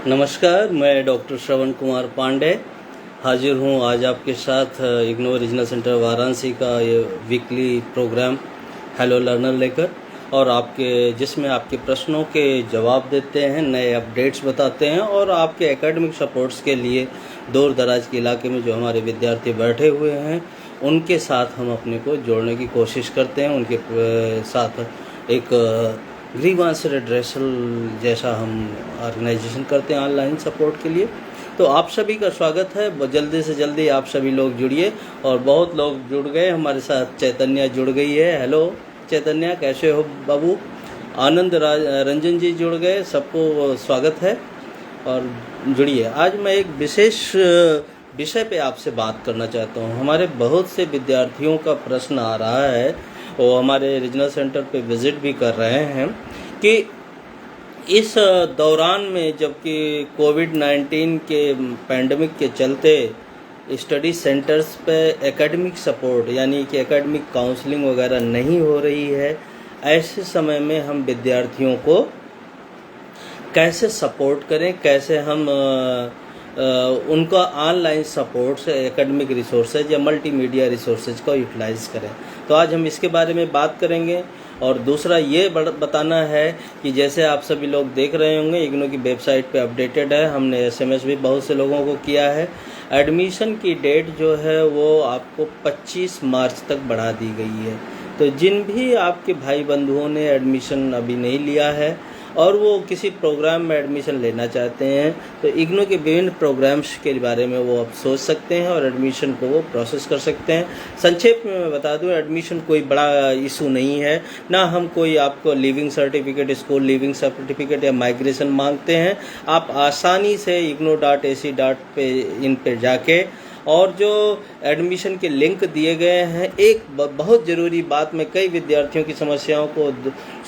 नमस्कार, मैं डॉक्टर श्रवण कुमार पांडे हाजिर हूँ आज आपके साथ इग्नोर रीजनल सेंटर वाराणसी का ये वीकली प्रोग्राम हेलो लर्नर लेकर और जिसमें आपके प्रश्नों के जवाब देते हैं, नए अपडेट्स बताते हैं और आपके एकेडमिक सपोर्ट्स के लिए दूर दराज के इलाके में जो हमारे विद्यार्थी बैठे हुए हैं उनके साथ हम अपने को जोड़ने की कोशिश करते हैं। उनके साथ एक ग्रीवांस रेड्रेसल जैसा हम ऑर्गेनाइजेशन करते हैं ऑनलाइन सपोर्ट के लिए। तो आप सभी का स्वागत है। जल्दी से जल्दी आप सभी लोग जुड़िए और बहुत लोग जुड़ गए हमारे साथ। चैतन्या जुड़ गई है। हेलो चैतन्या, कैसे हो बाबू? आनंद रंजन जी जुड़ गए, सबको स्वागत है और जुड़िए। आज मैं एक विशेष विषय पे आपसे बात करना चाहता हूँ। हमारे बहुत से विद्यार्थियों का प्रश्न आ रहा है, वो हमारे रीजनल सेंटर पे विज़िट भी कर रहे हैं कि इस दौरान में जबकि कोविड-19 के पैंडमिक के चलते स्टडी सेंटर्स पे एकेडमिक सपोर्ट यानी कि एकेडमिक काउंसलिंग वगैरह नहीं हो रही है, ऐसे समय में हम विद्यार्थियों को कैसे सपोर्ट करें, कैसे हम उनका ऑनलाइन सपोर्ट से एकेडमिक रिसोर्सेज या मल्टीमीडिया रिसोर्सेज को यूटिलाइज़ करें। तो आज हम इसके बारे में बात करेंगे। और दूसरा ये बताना है कि जैसे आप सभी लोग देख रहे होंगे इग्नो की वेबसाइट पे अपडेटेड है, हमने एसएमएस भी बहुत से लोगों को किया है। एडमिशन की डेट जो है वो आपको 25 मार्च तक बढ़ा दी गई है। तो जिन भी आपके भाई बंधुओं ने एडमिशन अभी नहीं लिया है और वो किसी प्रोग्राम में एडमिशन लेना चाहते हैं तो इग्नो के विभिन्न प्रोग्राम्स के बारे में वो अब सोच सकते हैं और एडमिशन को वो प्रोसेस कर सकते हैं। संक्षेप में मैं बता दूं, एडमिशन कोई बड़ा इशू नहीं है, ना हम कोई आपको leaving certificate, school leaving certificate या माइग्रेशन मांगते हैं। आप आसानी से igno.ac.in पे जाके और जो एडमिशन के लिंक दिए गए हैं, एक बहुत ज़रूरी बात, मैं कई विद्यार्थियों की समस्याओं को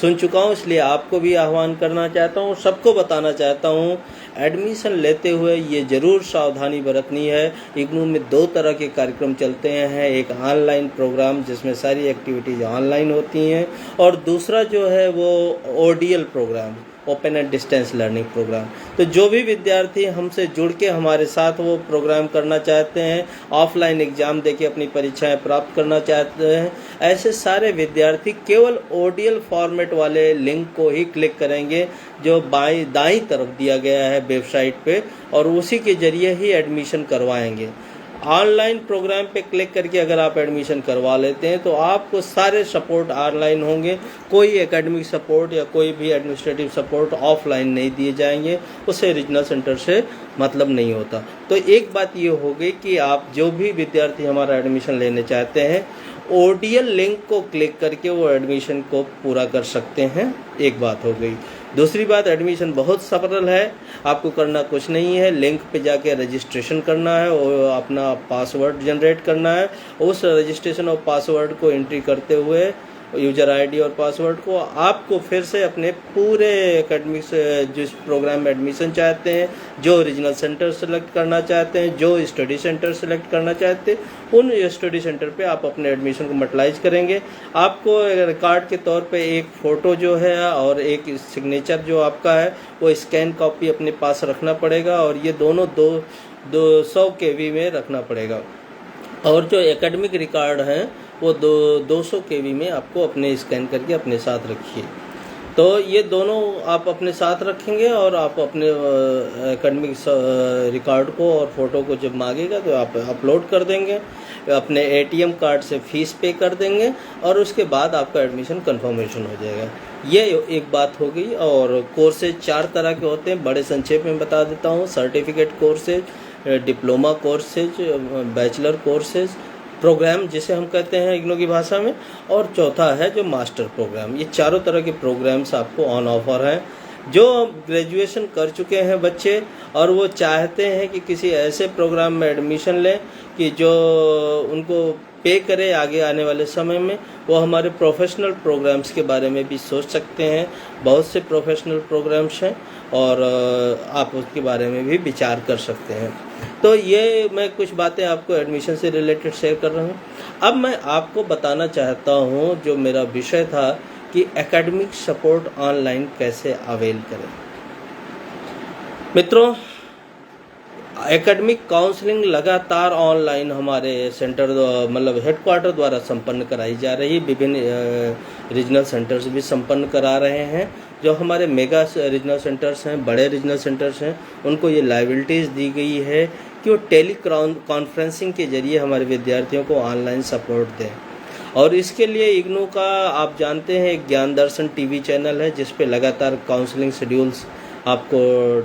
सुन चुका हूँ, इसलिए आपको भी आह्वान करना चाहता हूँ, सबको बताना चाहता हूँ। एडमिशन लेते हुए ये ज़रूर सावधानी बरतनी है। इग्नू में 2 तरह के कार्यक्रम चलते हैं, एक ऑनलाइन प्रोग्राम जिसमें सारी एक्टिविटीज़ ऑनलाइन होती हैं और दूसरा जो है वो ODL programme, open and distance learning programme. तो जो भी विद्यार्थी हमसे जुड़ के हमारे साथ वो प्रोग्राम करना चाहते हैं, ऑफलाइन एग्ज़ाम देके अपनी परीक्षाएं प्राप्त करना चाहते हैं, ऐसे सारे विद्यार्थी केवल ओडीएल फॉर्मेट वाले लिंक को ही क्लिक करेंगे जो दाईं तरफ दिया गया है वेबसाइट पे और उसी के ज़रिए ही एडमिशन करवाएंगे। ऑनलाइन प्रोग्राम पे क्लिक करके अगर आप एडमिशन करवा लेते हैं तो आपको सारे सपोर्ट ऑनलाइन होंगे, कोई एकेडमिक सपोर्ट या कोई भी एडमिनिस्ट्रेटिव सपोर्ट ऑफलाइन नहीं दिए जाएंगे, उससे रीजनल सेंटर से मतलब नहीं होता। तो एक बात ये हो गई कि आप जो भी विद्यार्थी हमारा एडमिशन लेने चाहते हैं ओडीएल लिंक को क्लिक करके वो एडमिशन को पूरा कर सकते हैं, एक बात हो गई। दूसरी बात, एडमिशन बहुत सरल है, आपको करना कुछ नहीं है, लिंक पे जाके रजिस्ट्रेशन करना है और अपना पासवर्ड जनरेट करना है। उस रजिस्ट्रेशन और पासवर्ड को एंट्री करते हुए यूजर आईडी और पासवर्ड को आपको फिर से अपने पूरे एकेडमिक जिस प्रोग्राम में एडमिशन चाहते हैं, जो रीजनल सेंटर सेलेक्ट करना चाहते हैं, जो स्टडी सेंटर सेलेक्ट करना चाहते हैं, उन स्टडी सेंटर पे आप अपने एडमिशन को मटलाइज करेंगे। आपको रिकॉर्ड के तौर पे एक फ़ोटो जो है और एक सिग्नेचर जो आपका है वो स्कैन कॉपी अपने पास रखना पड़ेगा और ये दोनों 200 KB में रखना पड़ेगा और जो एकेडमिक रिकॉर्ड हैं वो 200 KB में आपको अपने स्कैन करके अपने साथ रखिए। तो ये दोनों आप अपने साथ रखेंगे और आप अपने एकेडमिक रिकॉर्ड को और फ़ोटो को जब मांगेगा तो आप अपलोड कर देंगे, अपने ATM कार्ड से फ़ीस पे कर देंगे और उसके बाद आपका एडमिशन कंफर्मेशन हो जाएगा। ये एक बात हो गई। और कोर्सेज 4 तरह के होते हैं, बड़े संक्षेप में बता देता हूँ। Certificate courses, diploma courses, bachelor courses, programme जिसे हम कहते हैं इग्नो की भाषा में, और चौथा है जो मास्टर प्रोग्राम। ये चारों तरह के प्रोग्राम्स आपको ऑन ऑफर हैं। जो ग्रेजुएशन कर चुके हैं बच्चे और वो चाहते हैं कि किसी ऐसे प्रोग्राम में एडमिशन लें कि जो उनको पे करे आगे आने वाले समय में, वो हमारे प्रोफेशनल प्रोग्राम्स के बारे में भी सोच सकते हैं। बहुत से प्रोफेशनल प्रोग्राम्स हैं और आप उसके बारे में भी विचार कर सकते हैं। तो ये मैं कुछ बातें आपको एडमिशन से रिलेटेड शेयर कर रहा हूँ। अब मैं आपको बताना चाहता हूँ, जो मेरा विषय था कि एकेडमिक सपोर्ट ऑनलाइन कैसे अवेल करें। मित्रों, एकेडमिक काउंसलिंग लगातार ऑनलाइन हमारे सेंटर मतलब हेडक्वार्टर द्वारा संपन्न कराई जा रही है। विभिन्न रीजनल सेंटर्स भी संपन्न करा रहे हैं। जो हमारे मेगा रीजनल सेंटर्स हैं, बड़े रीजनल सेंटर्स हैं, उनको ये लाइबिलिटीज़ दी गई है कि वो टेली कॉन्फ्रेंसिंग के जरिए हमारे विद्यार्थियों को ऑनलाइन सपोर्ट दें। और इसके लिए इग्नू का आप जानते हैं एक ज्ञान दर्शन टीवी चैनल है, जिस पे लगातार काउंसलिंग शेड्यूल्स आपको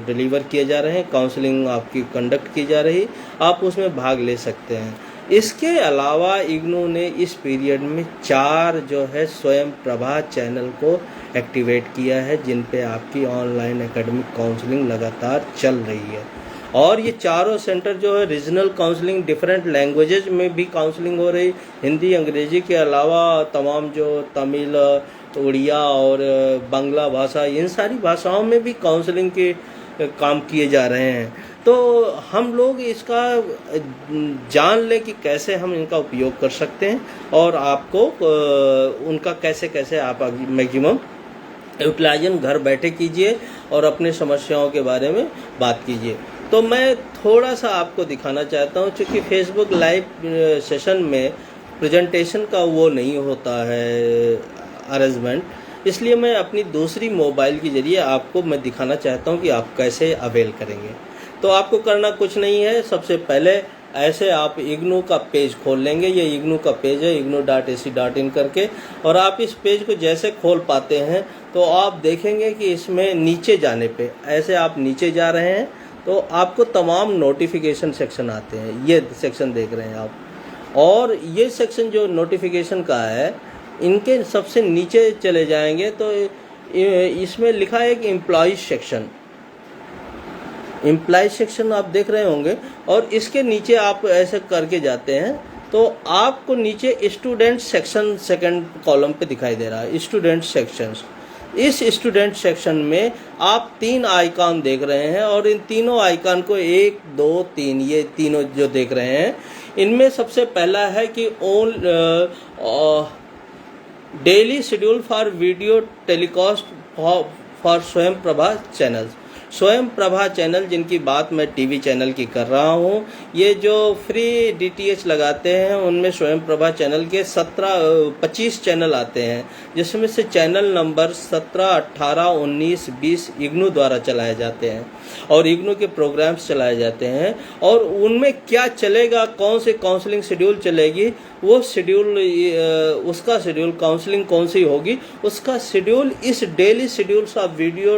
डिलीवर किए जा रहे हैं, काउंसलिंग आपकी कंडक्ट की जा रही, आप उसमें भाग ले सकते हैं। इसके अलावा इग्नू ने इस पीरियड में 4 जो है स्वयं प्रभा चैनल को एक्टिवेट किया है, जिन पे आपकी ऑनलाइन एकेडमिक काउंसलिंग लगातार चल रही है। और ये चारों सेंटर जो है रीजनल काउंसलिंग, डिफरेंट लैंग्वेजेज में भी काउंसलिंग हो रही, हिंदी अंग्रेजी के अलावा तमाम जो तमिल, उड़िया और बांग्ला भाषा, इन सारी भाषाओं में भी काउंसलिंग के काम किए जा रहे हैं। तो हम लोग इसका जान लें कि कैसे हम इनका उपयोग कर सकते हैं और आपको उनका कैसे कैसे आप मैक्सिमम यूटिलाइजन घर बैठे कीजिए और अपने समस्याओं के बारे में बात कीजिए। तो मैं थोड़ा सा आपको दिखाना चाहता हूँ, चूँकि फेसबुक लाइव सेशन में प्रेजेंटेशन का वो नहीं होता है अरेंजमेंट, इसलिए मैं अपनी दूसरी मोबाइल के जरिए आपको मैं दिखाना चाहता हूँ कि आप कैसे अवेल करेंगे। तो आपको करना कुछ नहीं है, सबसे पहले ऐसे आप इग्नू का पेज खोल लेंगे। ये इग्नू का पेज है, ignu.ac.in करके, और आप इस पेज को जैसे खोल पाते हैं तो आप देखेंगे कि इसमें नीचे जाने पे ऐसे आप नीचे जा रहे हैं तो आपको तमाम नोटिफिकेशन सेक्शन आते हैं। ये सेक्शन देख रहे हैं आप, और ये सेक्शन जो नोटिफिकेशन का है, इनके सबसे नीचे चले जाएंगे तो इसमें लिखा है कि एम्प्लॉय सेक्शन आप देख रहे होंगे, और इसके नीचे आप ऐसे करके जाते हैं तो आपको नीचे स्टूडेंट सेक्शन सेकंड कॉलम पे दिखाई दे रहा है, स्टूडेंट सेक्शंस। इस स्टूडेंट सेक्शन में आप 3 आइकॉन देख रहे हैं, और इन तीनों आइकॉन को 1, 2, 3 ये तीनों जो देख रहे हैं, इनमें सबसे पहला है कि daily schedule for video telecast for स्वयं प्रभा चैनल। स्वयं प्रभा चैनल, जिनकी बात मैं टीवी चैनल की कर रहा हूँ, ये जो फ्री डीटीएच लगाते हैं उनमें स्वयं प्रभा चैनल के 25 चैनल आते हैं, जिसमें से चैनल नंबर 17, 18, 19, 20 इग्नू द्वारा चलाए जाते हैं और इग्नू के प्रोग्राम्स चलाए जाते हैं। और उनमें क्या चलेगा, कौन से काउंसलिंग शेड्यूल चलेगी, वो शेड्यूल, उसका शेड्यूल काउंसलिंग कौन सी होगी, उसका शेड्यूल इस daily schedules of video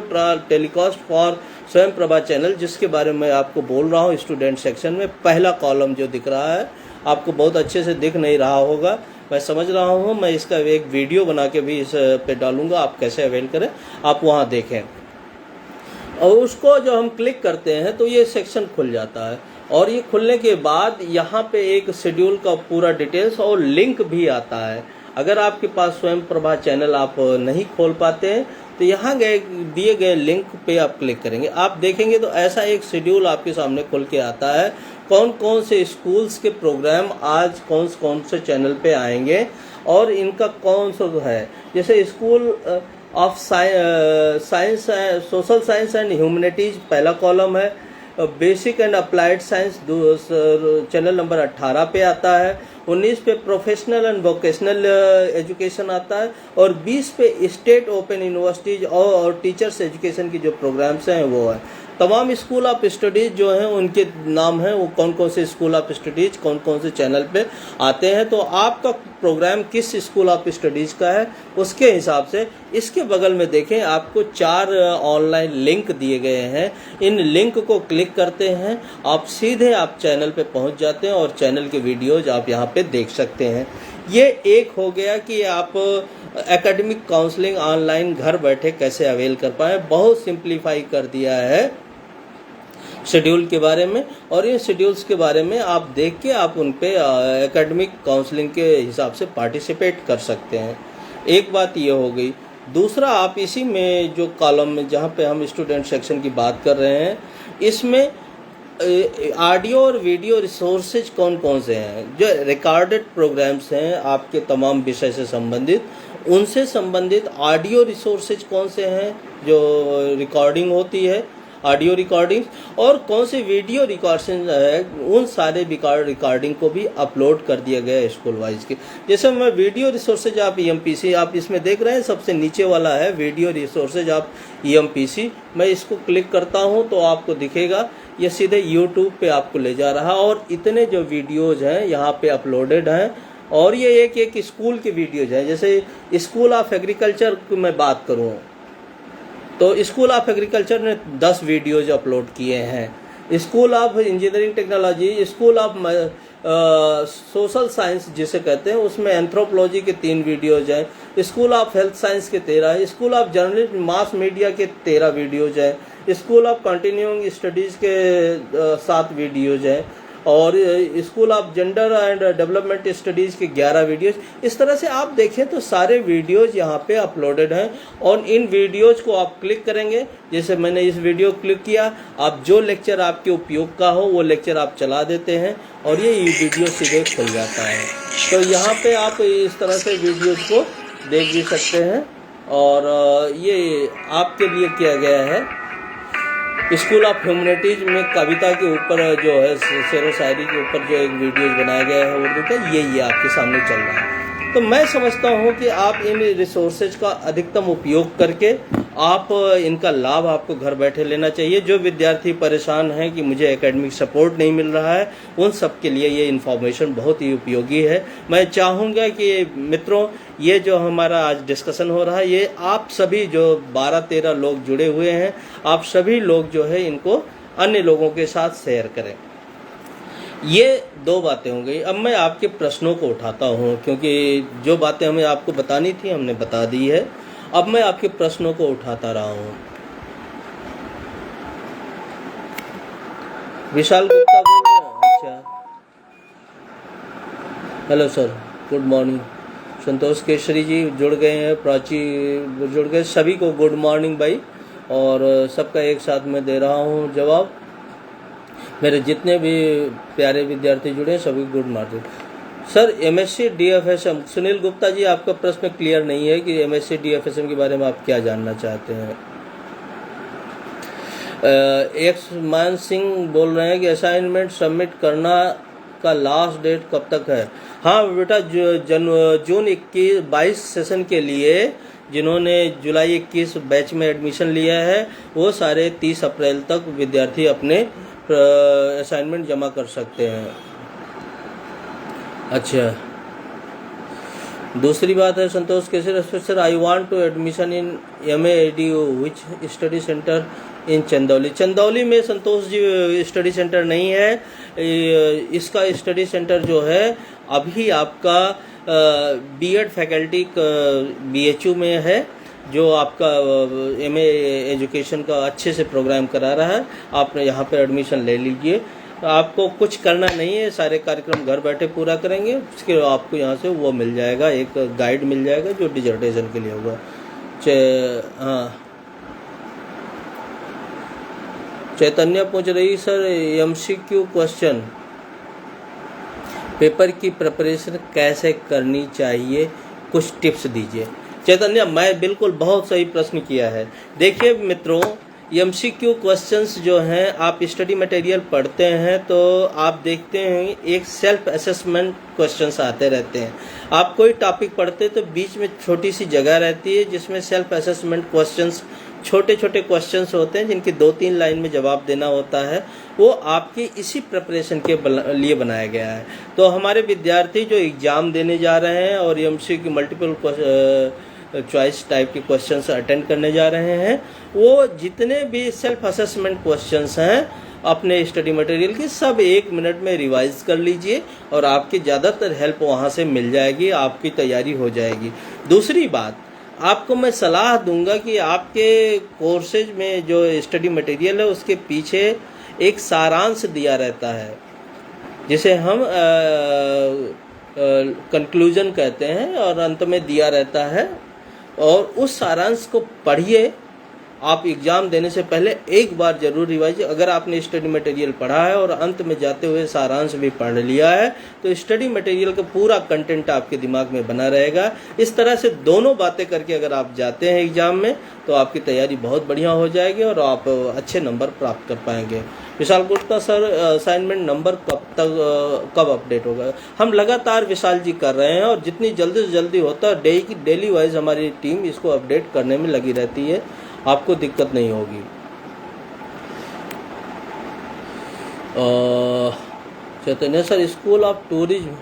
telecast for स्वयं प्रभा चैनल, जिसके बारे में आपको बोल रहा हूँ, स्टूडेंट सेक्शन में पहला कॉलम जो दिख रहा है, आपको बहुत अच्छे से दिख नहीं रहा होगा, मैं समझ रहा हूँ। मैं इसका एक वीडियो बना के भी इस पे डालूंगा, आप कैसे अवेल करें आप वहाँ देखें। और उसको जो हम क्लिक करते हैं तो ये सेक्शन खुल जाता है, और ये खुलने के बाद यहाँ पे एक शेड्यूल का पूरा डिटेल्स और लिंक भी आता है। अगर आपके पास स्वयं प्रभा चैनल आप नहीं खोल पाते हैं तो यहाँ दिए गए लिंक पे आप क्लिक करेंगे, आप देखेंगे तो ऐसा एक शेड्यूल आपके सामने खुल के आता है, कौन कौन से स्कूल्स के प्रोग्राम आज कौन से चैनल पे आएंगे और इनका कौन सा है। जैसे school of science, social science and humanities पहला कॉलम है, basic and applied science channel number 18 पे आता है, 19 पे प्रोफेशनल एंड वोकेशनल एजुकेशन आता है, और 20 पे स्टेट ओपन यूनिवर्सिटीज और टीचर्स एजुकेशन की जो प्रोग्राम्स हैं वो है। तमाम स्कूल ऑफ स्टडीज जो हैं उनके नाम हैं, वो कौन कौन से स्कूल ऑफ स्टडीज कौन कौन से चैनल पे आते हैं। तो आपका प्रोग्राम किस स्कूल ऑफ स्टडीज का है उसके हिसाब से इसके बगल में देखें आपको 4 ऑनलाइन लिंक दिए गए हैं। इन लिंक को क्लिक करते हैं, आप सीधे आप चैनल पे पहुंच जाते हैं और चैनल के वीडियोज आप यहाँ पे देख सकते हैं। ये एक हो गया कि आप एकेडमिक काउंसलिंग ऑनलाइन घर बैठे कैसे अवेल कर पाएँ। बहुत सिंप्लीफाई कर दिया है शेड्यूल के बारे में, और इन शेड्यूल्स के बारे में आप देख के आप उन पे एकेडमिक काउंसलिंग के हिसाब से पार्टिसिपेट कर सकते हैं। एक बात ये हो गई। दूसरा, आप इसी में जो कॉलम में जहाँ पे हम स्टूडेंट सेक्शन की बात कर रहे हैं, इसमें ऑडियो और वीडियो रिसोर्सेज कौन कौन से हैं। जो रिकॉर्डेड प्रोग्राम्स हैं आपके तमाम विषय से संबंधित, उनसे संबंधित ऑडियो रिसोर्सेज कौन से हैं जो रिकॉर्डिंग होती है, ऑडियो रिकॉर्डिंग और कौन सी वीडियो रिकॉर्डिंग है, उन सारे रिकॉर्डिंग को भी अपलोड कर दिया गया है स्कूल वाइज के। जैसे मैं वीडियो रिसोर्सेज आप EMPC आप इसमें देख रहे हैं, सबसे नीचे वाला है वीडियो रिसोर्सेज आप EMPC। मैं इसको क्लिक करता हूँ तो आपको दिखेगा ये सीधे यूट्यूब पे आपको ले जा रहा है और इतने जो वीडियोज हैं यहाँ पे अपलोडेड हैं। और ये एक स्कूल के वीडियोज हैं। जैसे स्कूल ऑफ एग्रीकल्चर की मैं बात करूँ तो स्कूल ऑफ एग्रीकल्चर ने 10 वीडियोज अपलोड किए हैं। School of engineering technology, school of social science जिसे कहते हैं उसमें एंथ्रोपोलॉजी के 3 वीडियोज हैं। स्कूल ऑफ हेल्थ साइंस के 13, school of journalism mass media के 13 वीडियोज हैं। स्कूल ऑफ कंटिन्यूइंग स्टडीज़ के 7 वीडियोज हैं और school of gender and development studies के 11 वीडियोज। इस तरह से आप देखें तो सारे वीडियोज यहाँ पे अपलोडेड हैं और इन वीडियोज को आप क्लिक करेंगे। जैसे मैंने इस वीडियो क्लिक किया, आप जो लेक्चर आपके उपयोग का हो वो लेक्चर आप चला देते हैं और ये वीडियो सीधे खुल जाता है। तो यहाँ पे आप इस तरह से वीडियोज को देख भी सकते हैं और ये आपके लिए किया गया है। स्कूल ऑफ ह्यूमैनिटीज में कविता के ऊपर जो है शेर व शायरी के ऊपर जो एक वीडियोज बनाया गया है उर्दू का, ये आपके सामने चल रहा है। तो मैं समझता हूँ कि आप इन रिसोर्सेज का अधिकतम उपयोग करके आप इनका लाभ आपको घर बैठे लेना चाहिए। जो विद्यार्थी परेशान हैं कि मुझे एकेडमिक सपोर्ट नहीं मिल रहा है, उन सब के लिए ये इन्फॉर्मेशन बहुत ही उपयोगी है। मैं चाहूँगा कि मित्रों ये जो हमारा आज डिस्कशन हो रहा है ये आप सभी जो 12-13 लोग जुड़े हुए हैं, आप सभी लोग जो है इनको अन्य लोगों के साथ शेयर करें। ये 2 बातें हो गई। अब मैं आपके प्रश्नों को उठाता हूँ क्योंकि जो बातें हमें आपको बतानी थी हमने बता दी है। अब मैं आपके प्रश्नों को उठाता रहा हूँ। विशाल गुप्ता बोल रहे हैं? अच्छा, हेलो सर, गुड मॉर्निंग। संतोष केसरी जी जुड़ गए हैं, प्राची जुड़ गए, सभी को गुड मॉर्निंग भाई। और सबका एक साथ मैं दे रहा हूँ जवाब। मेरे जितने भी प्यारे विद्यार्थी जुड़े हैं सभी good morning. Sir MSc DFSM, Sunil Gupta ji आपका प्रश्न क्लियर नहीं है कि MSc DFSM के बारे में आप क्या जानना चाहते हैं। मान सिंह बोल रहे हैं कि असाइनमेंट सबमिट करना का लास्ट डेट कब तक है। हाँ बेटा, जून 22 सेशन के लिए जिन्होंने जुलाई 21 बैच में एडमिशन लिया है वो सारे 30 अप्रैल तक विद्यार्थी अपने असाइनमेंट जमा कर सकते हैं। अच्छा, दूसरी बात है Santosh Kesar sir, I want to admission in MAEDU which study centre in Chandauli. Chandauli में संतोष जी स्टडी सेंटर नहीं है। इसका स्टडी सेंटर जो है अभी आपका B.Ed फैकल्टी BHU में है, जो आपका MA एजुकेशन का अच्छे से प्रोग्राम करा रहा है। आप यहाँ पे एडमिशन ले लीजिए। आपको कुछ करना नहीं है, सारे कार्यक्रम घर बैठे पूरा करेंगे। उसके आपको यहाँ से वो मिल जाएगा, एक गाइड मिल जाएगा जो डिजर्टेशन के लिए होगा। हाँ, चैतन्य पूछ रही सर MCQ क्वेश्चन पेपर की प्रिपरेशन कैसे करनी चाहिए, कुछ टिप्स दीजिए। चैतन्य, मैं बिल्कुल बहुत सही प्रश्न किया है। देखिए मित्रों, MCQ क्वेश्चंस जो हैं, आप स्टडी मटेरियल पढ़ते हैं तो आप देखते हैं एक सेल्फ असेसमेंट क्वेश्चंस आते रहते हैं। आप कोई टॉपिक पढ़ते तो बीच में छोटी सी जगह रहती है जिसमें सेल्फ असेसमेंट क्वेश्चंस, छोटे छोटे क्वेश्चंस होते हैं जिनकी 2-3 लाइन में जवाब देना होता है। वो आपके इसी प्रिपरेशन के लिए बनाया गया है। तो हमारे विद्यार्थी जो एग्ज़ाम देने जा रहे हैं और MCQ मल्टीपल चॉइस टाइप के क्वेश्चंस अटेंड करने जा रहे हैं, वो जितने भी सेल्फ असेसमेंट क्वेश्चंस हैं अपने स्टडी मटेरियल की सब 1 मिनट में रिवाइज कर लीजिए और आपकी ज़्यादातर हेल्प वहाँ से मिल जाएगी, आपकी तैयारी हो जाएगी। दूसरी बात, आपको मैं सलाह दूंगा कि आपके कोर्सेज में जो स्टडी मटेरियल है उसके पीछे एक सारांश दिया रहता है जिसे हम कंक्लूजन कहते हैं और अंत में दिया रहता है, और उस सारांश को पढ़िए आप एग्ज़ाम देने से पहले एक बार ज़रूर रिवाइज, अगर आपने स्टडी मटेरियल पढ़ा है और अंत में जाते हुए सारांश भी पढ़ लिया है तो स्टडी मटेरियल का पूरा कंटेंट आपके दिमाग में बना रहेगा। इस तरह से दोनों बातें करके अगर आप जाते हैं एग्ज़ाम में तो आपकी तैयारी बहुत बढ़िया हो जाएगी और आप अच्छे नंबर प्राप्त कर पाएंगे। Vishal Gupta sir, assignment number कब अपडेट होगा? हम लगातार विशाल जी कर रहे हैं और जितनी जल्दी से जल्दी होता है डेली वाइज हमारी टीम इसको अपडेट करने में लगी रहती है, आपको दिक्कत नहीं होगी। चैतन्य सर, स्कूल ऑफ टूरिज्म,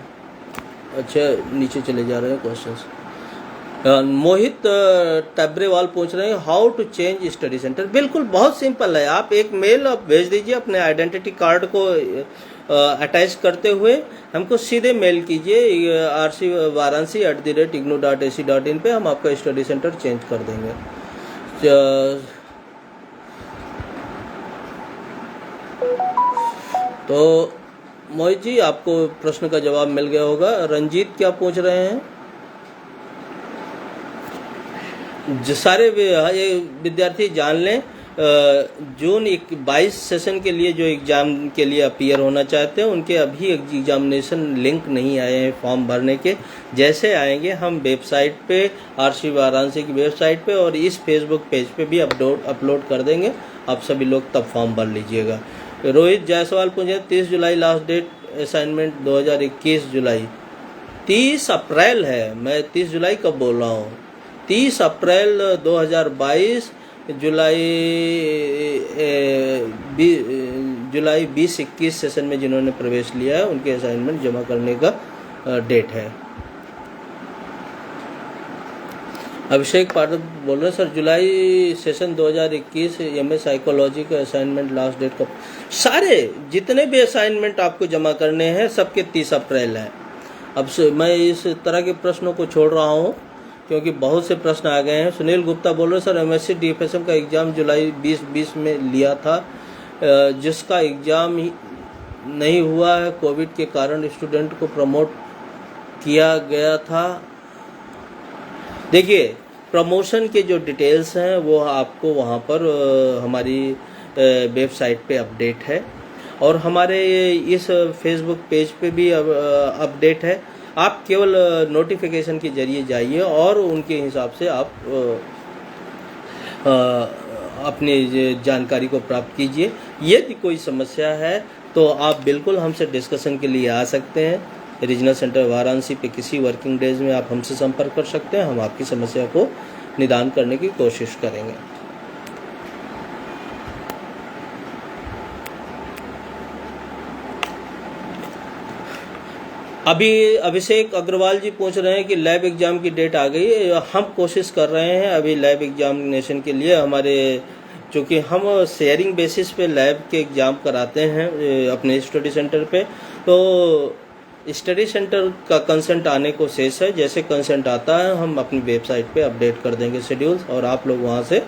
अच्छा नीचे चले जा रहे हैं क्वेश्चंस। मोहित टब्रेवाल पूछ रहे हैं how to change study centre. बिल्कुल बहुत सिंपल है, आप एक मेल आप भेज दीजिए अपने आइडेंटिटी कार्ड को अटैच करते हुए, हमको सीधे मेल कीजिए rcvaransi@ignou.ac.in पे, हम आपका स्टडी सेंटर चेंज कर देंगे। तो मोहित जी आपको प्रश्न का जवाब मिल गया होगा। रंजीत क्या पूछ रहे हैं? जो सारे ये विद्यार्थी जान लें, जून 22 सेशन के लिए जो एग्ज़ाम के लिए अपीयर होना चाहते हैं उनके अभी एग्जामिनेशन लिंक नहीं आए हैं फॉर्म भरने के। जैसे आएंगे हम वेबसाइट पे, आरसी वाराणसी की वेबसाइट पे और इस फेसबुक पेज पे भी अपलोड कर देंगे, आप सभी लोग तब फॉर्म भर लीजिएगा। रोहित जायसवाल पूछे 30 जुलाई लास्ट डेट, असाइनमेंट 2021 जुलाई। 30 अप्रैल है, मैं 30 जुलाई कब बोल रहा हूँ? 30 अप्रैल 2022 जुलाई 20-21 सेशन में जिन्होंने प्रवेश लिया है उनके असाइनमेंट जमा करने का डेट है। अभिषेक पाठक बोल रहे हैं सर जुलाई सेशन 2021 एमए साइकोलॉजी का असाइनमेंट लास्ट डेट कब? सारे जितने भी असाइनमेंट आपको जमा करने हैं सबके 30 अप्रैल है। अब मैं इस तरह के प्रश्नों को छोड़ रहा हूँ क्योंकि बहुत से प्रश्न आ गए हैं। सुनील गुप्ता बोल रहे सर एमएससी डीएफएसएम का एग्ज़ाम जुलाई 2020 में लिया था, जिसका एग्ज़ाम नहीं हुआ है, कोविड के कारण स्टूडेंट को प्रमोट किया गया था। देखिए प्रमोशन के जो डिटेल्स हैं वो आपको वहाँ पर हमारी वेबसाइट पे अपडेट है और हमारे इस फेसबुक पेज पे भी अपडेट है। आप केवल नोटिफिकेशन के जरिए जाइए और उनके हिसाब से आप अपनी जानकारी को प्राप्त कीजिए। यदि कोई समस्या है तो आप बिल्कुल हमसे डिस्कशन के लिए आ सकते हैं। रीजनल सेंटर वाराणसी पे किसी वर्किंग डेज में आप हमसे संपर्क कर सकते हैं, हम आपकी समस्या को निदान करने की कोशिश करेंगे। अभी अभिषेक अग्रवाल जी पूछ रहे हैं कि लैब एग्ज़ाम की डेट आ गई है। हम कोशिश कर रहे हैं अभी लैब एग्जामिनेशन के लिए, हमारे चूँकि हम शेयरिंग बेसिस पे लैब के एग्ज़ाम कराते हैं अपने स्टडी सेंटर पे, तो स्टडी सेंटर का कंसेंट आने को शेष है। जैसे कंसेंट आता है हम अपनी वेबसाइट पे अपडेट कर देंगे शेड्यूल्स और आप लोग वहाँ से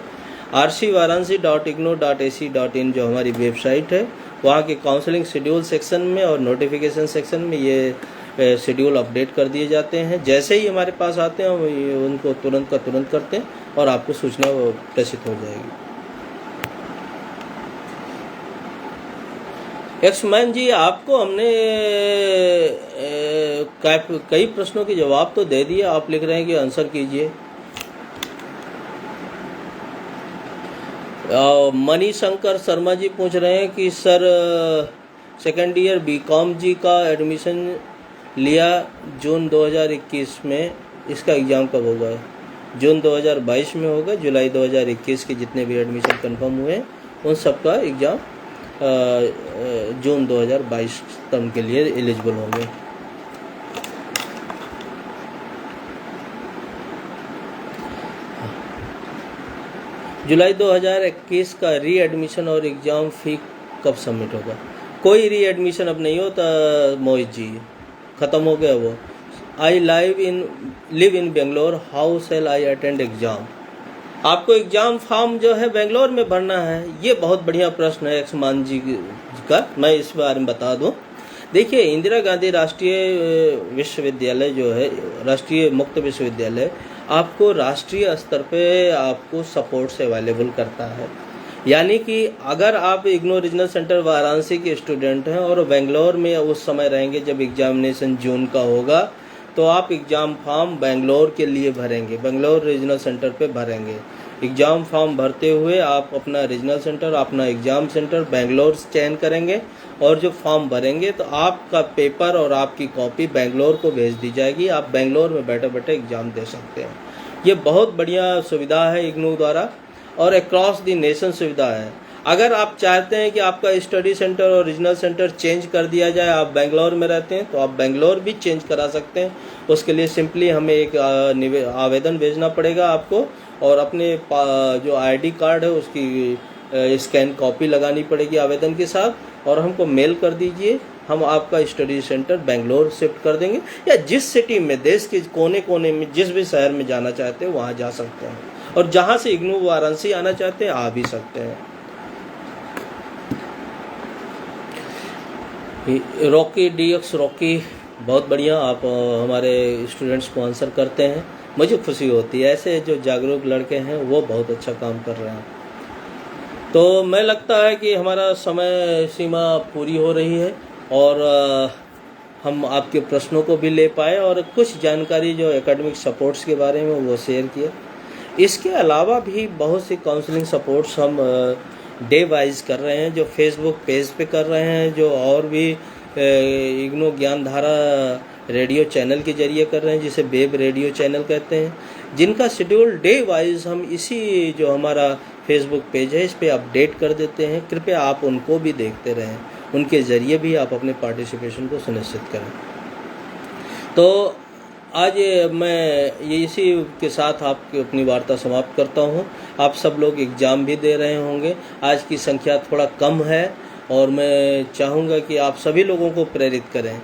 rcvaransi.ignou.ac.in जो हमारी वेबसाइट है वहाँ के काउंसलिंग शेड्यूल सेक्शन में और नोटिफिकेशन सेक्शन में ये शेड्यूल अपडेट कर दिए जाते हैं। जैसे ही हमारे पास आते हैं हम उनको तुरंत का तुरंत करते हैं और आपको सूचना प्रेषित हो जाएगी। एक्समैन जी आपको हमने कई प्रश्नों के जवाब तो दे दिए, आप लिख रहे हैं कि आंसर कीजिए। मणिशंकर शर्मा जी पूछ रहे हैं कि सर सेकेंड ईयर बीकॉम जी का एडमिशन लिया जून 2021 में, इसका एग्ज़ाम कब होगा? जून 2022 में होगा। जुलाई 2021 के जितने भी एडमिशन कंफर्म हुए हैं उन सब का एग्ज़ाम जून 2022 टर्म के लिए एलिजिबल होंगे। जुलाई 2021 का री एडमिशन और एग्ज़ाम फ़ी कब सबमिट होगा? कोई री एडमिशन अब नहीं होता मोहित जी, ख़त्म हो गया वो। I live in Bangalore, how shall I attend exam? आपको एग्ज़ाम फॉर्म जो है बेंगलोर में भरना है। ये बहुत बढ़िया प्रश्न है एक्समान जी का, मैं इस बारे में बता दूं। देखिए इंदिरा गांधी राष्ट्रीय विश्वविद्यालय जो है, राष्ट्रीय मुक्त विश्वविद्यालय, आपको राष्ट्रीय स्तर पे आपको सपोर्ट से अवेलेबल करता है। यानी कि अगर आप इग्नोर रीजनल सेंटर वाराणसी के स्टूडेंट हैं और बेंगलोर में उस समय रहेंगे जब एग्जामिनेशन जून का होगा, तो आप एग्ज़ाम फॉर्म बेंगलोर के लिए भरेंगे, बेंगलोर रीजनल सेंटर पे भरेंगे। एग्ज़ाम फॉर्म भरते हुए आप अपना रीजनल सेंटर, अपना एग्ज़ाम सेंटर बेंगलोर चयन करेंगे और जो फॉर्म भरेंगे तो आपका पेपर और आपकी कॉपी बेंगलोर को भेज दी जाएगी। आप बेंगलोर में बैठे बैठे एग्ज़ाम दे सकते हैं। ये बहुत बढ़िया सुविधा है इग्नू द्वारा और अक्रॉस द नेशन सुविधा है। अगर आप चाहते हैं कि आपका स्टडी सेंटर और रीजनल सेंटर चेंज कर दिया जाए, आप बेंगलोर में रहते हैं तो आप बेंगलोर भी चेंज करा सकते हैं। उसके लिए सिंपली हमें एक आवेदन भेजना पड़ेगा आपको और अपने जो आईडी कार्ड है उसकी स्कैन कॉपी लगानी पड़ेगी आवेदन के साथ और हमको मेल कर दीजिए। हम आपका स्टडी सेंटर बेंगलोर शिफ्ट कर देंगे या जिस सिटी में, देश के कोने कोने में, जिस भी शहर में जाना चाहते हैं वहाँ जा सकते हैं और जहाँ से इग्नू वाराणसी आना चाहते हैं आ भी सकते हैं। रॉकी DX रॉकी बहुत बढ़िया, आप हमारे स्टूडेंट्स को आंसर करते हैं, मुझे खुशी होती है। ऐसे जो जागरूक लड़के हैं वो बहुत अच्छा काम कर रहे हैं। तो मैं लगता है कि हमारा समय सीमा पूरी हो रही है और हम आपके प्रश्नों को भी ले पाए और कुछ जानकारी जो एकेडमिक सपोर्ट्स के बारे में वो शेयर किया। इसके अलावा भी बहुत सी काउंसलिंग सपोर्ट्स हम डे वाइज कर रहे हैं, जो फेसबुक पेज पे कर रहे हैं, जो और भी इग्नू ज्ञानधारा रेडियो चैनल के जरिए कर रहे हैं, जिसे वेब रेडियो चैनल कहते हैं, जिनका शेड्यूल डे वाइज हम इसी जो हमारा फेसबुक पेज है इस पे अपडेट कर देते हैं। कृपया आप उनको भी देखते रहें, उनके ज़रिए भी आप अपने पार्टिसिपेशन को सुनिश्चित करें। तो आज मैं ये इसी के साथ आपकी अपनी वार्ता समाप्त करता हूँ। आप सब लोग एग्ज़ाम भी दे रहे होंगे, आज की संख्या थोड़ा कम है और मैं चाहूँगा कि आप सभी लोगों को प्रेरित करें,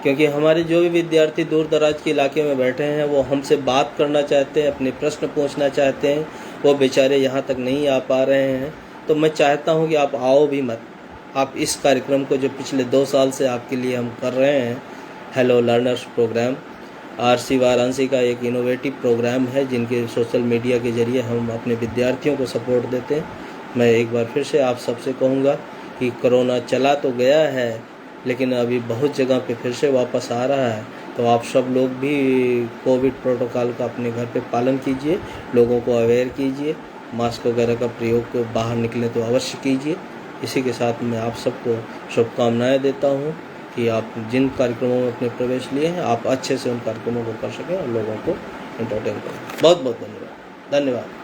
क्योंकि हमारे जो भी विद्यार्थी दूर दराज के इलाके में बैठे हैं वो हमसे बात करना चाहते हैं, अपने प्रश्न पूछना चाहते हैं, वो बेचारे यहाँ तक नहीं आ पा रहे हैं। तो मैं चाहता हूँ कि आप आओ भी मत, आप इस कार्यक्रम को जो पिछले 2 साल से आपके लिए हम कर रहे हैं, hello learners programme, RC Varanasi का एक इनोवेटिव प्रोग्राम है जिनके सोशल मीडिया के जरिए हम अपने विद्यार्थियों को सपोर्ट देते हैं। मैं एक बार फिर से आप सबसे कहूँगा कि कोरोना चला तो गया है लेकिन अभी बहुत जगह पे फिर से वापस आ रहा है, तो आप सब लोग भी कोविड प्रोटोकॉल का अपने घर पे पालन कीजिए, लोगों को अवेयर कीजिए, मास्क वगैरह का प्रयोग को बाहर निकले तो अवश्य कीजिए। इसी के साथ मैं आप सबको शुभकामनाएं देता हूँ कि आप जिन कार्यक्रमों में अपने प्रवेश लिए हैं आप अच्छे से उन कार्यक्रमों को कर सकें और लोगों को एंटरटेन करें। बहुत बहुत धन्यवाद।